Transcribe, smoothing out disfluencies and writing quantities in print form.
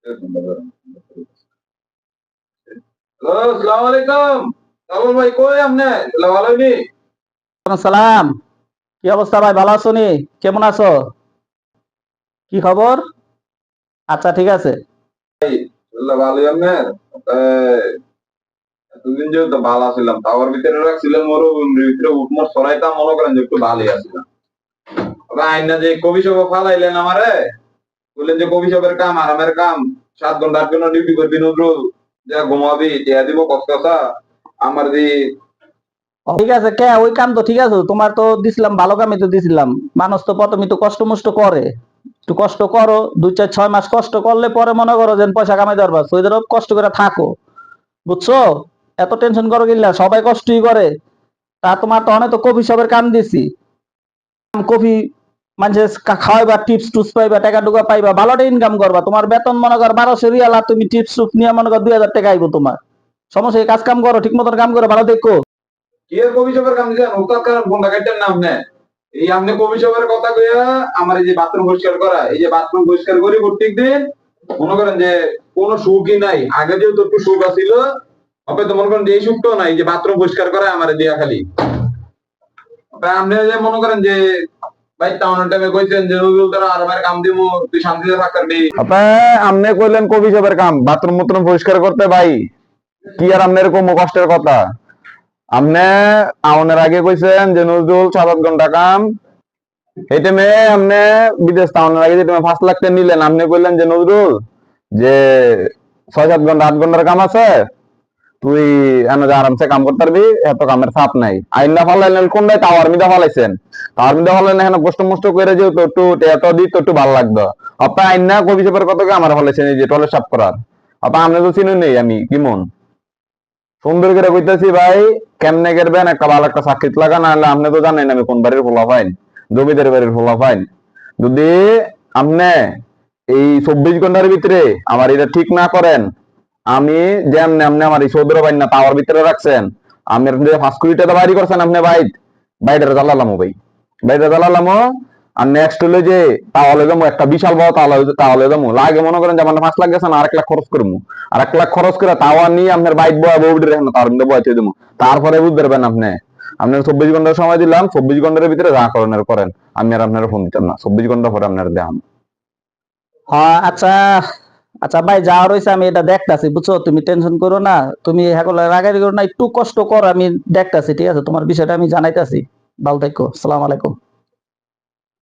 Hello, আসসালামু আলাইকুম। কামরুল ভাই কই আপনি? ভালো হয়নি? সালাম। কি অবস্থা ভাই, ভালো আছো নি? কেমন আছো? কি খবর? আচ্ছা, ঠিক আছে। ভালোই আপনার? এতদিন যেহেতু ভালো আছিলাম, টাওয়ার ভিতরে রাখছিলেন মরুভূমির ভিতরে উঠমর সরাইতাম মনে করেন যে একটু ভালোই আছিলাম। তবে আইনা যে কবি সভা ফালাইলেন আমারে, বললেন যে কবি সবের কাম আরামের কাম, 7 ঘন্টা 8 ঘন্টা ডিউটি করবি নজরুল, যা ঘুমাবি টিয়া দিব কসকসা আমার দি। ঠিক আছে, কে ওই কাম তো ঠিক আছে, তোমার তো দিছিলাম, ভালো কামই তো দিছিলাম। মানুষ তো প্রথমে তো কষ্ট মষ্ট করে, একটু কষ্ট করো, 2 4 6 মাস কষ্ট করলে পরে মনে করো যে পয়সা কামাই দরবার, ওই ধরো কষ্ট করে থাকো, বুঝছো? এত টেনশন করো কিল্লা, সবাই কষ্টই করে। তা তোমার তো অনেক তো কফি শপের কাম দিছি, কফি মানে খাওয়াইবা, টিপস টুপস পাইবা, টাকা টুকা পাইবা, ভালোটা ইনকাম করবা। তোমার বেতন মনে কর 1200 রিয়াল, আর তুমি টিপস টুপ নিয়ে মনে কর 2000 টাকা আইবো তোমার। সমস্যা কাজ কাম করো, ঠিক মতন কাম করো, ভালো দেখো। কি এর কবি সবের কাম দিলেন ওকার কারণ ফোনটা কাটেন না আপনি। এই আপনি কবি সবের কথা কইয়া আমার এই যে বাথরুম পরিষ্কার করা, এই যে বাথরুম পরিষ্কার করি প্রত্যেক দিন, মনে করেন যে কোনো সুখই নাই। আগে যেহেতু একটু সুখ আছিল, আপনি তো মনে করেন যে এই সুখটাও নাই, যে বাথরুম পরিষ্কার করা আমার দিয়া খালি। আপনি যে মনে করেন যে ভাই টাউনের টাইমে কইছেন যে নজরুল তারা আর আমার কাম দিব, তুই শান্তিতে থাক পারবি। আপনি কইলেন কবি সাহেবের কাম বাথরুম মুথরুম পরিষ্কার করতে ভাই, কি আর আপনার এরকম কষ্টের কথা? আপনি আওনের আগে কইছেন যে নজরুল 7 8 ঘন্টা কাম, এই টাইমে আপনি বিদেশ তাওনের আগে যে তুমি 5 লাখ টাকা নিলেন, আপনি কইলেন যে নজরুল যে 6 7 ঘন্টা 8 ঘন্টার কাম আছে, তুই এনে আরামসে কাম করতে পারবি, এত কামের চাপ নাই। আইনা ফালাইলেন কোনটাই টাওয়ার মিদা ফালাইছেন, টাওয়ার মিদা ফালাইলেন এখানে কষ্ট মষ্ট করে যেহেতু একটু এত দিত একটু ভালো লাগতো। আপা আইনা কবি চেপের কত আমার ফালাইছেন এই যে টয়লেট সাফ করার। আপা আপনি তো চিনুন নেই আমি কেমন সুন্দর করে কইতেছি ভাই, কেমনে করবেন একটা ভালো একটা চাকরিত লাগা, না হলে আপনি তো জানেন আমি কোন বাড়ির ফোলা ফাইন, জমিদার বাড়ির ফোলা ফাইন। যদি আপনি এই 24 ঘন্টার ভিতরে আমার এটা ঠিক না করেন, আমি যেমনি আপনি আমার এই সৌদর বাইন না টাওয়ার ভিতরে রাখছেন, আমি 5 কোটি টাকা বাড়ি করছেন আপনি বাইট, বাইটারে জ্বালালামো ভাই, বাইটা জ্বালালামো। আর নেক্সট হলো যে তাহলে যাবো একটা বিশাল বড় তাহলে যাবো, লাগে মনে করেন যে আমার 5 লাখ গেছে না, 1 লাখ খরচ করবো, আর 1 লাখ খরচ করে টাওয়ার নিয়ে আপনার বাইক বয়া বউটির এখন তার মধ্যে বয়াতে দেবো, তারপরে বুঝতে পারবেন আপনি। আপনার 24 ঘন্টার সময় দিলাম, 24 ঘন্টার ভিতরে যা করেন করেন, আমি আর আপনার ফোন দিতাম না, 24 ঘন্টা পরে আপনার দেখাম। হ্যাঁ, আচ্ছা। আচ্ছা ভাই, যা রয়েছে আমি এটা দেখতাছি, বুঝছো? তুমি টেনশন করো না, তুমি হেকলে রাগারি করো না, একটু কষ্ট করো, আমি দেখতাছি, ঠিক আছে? তোমার বিষয়টা আমি জানাইতাছি। ভালো থেকো, সালাম আলাইকুম।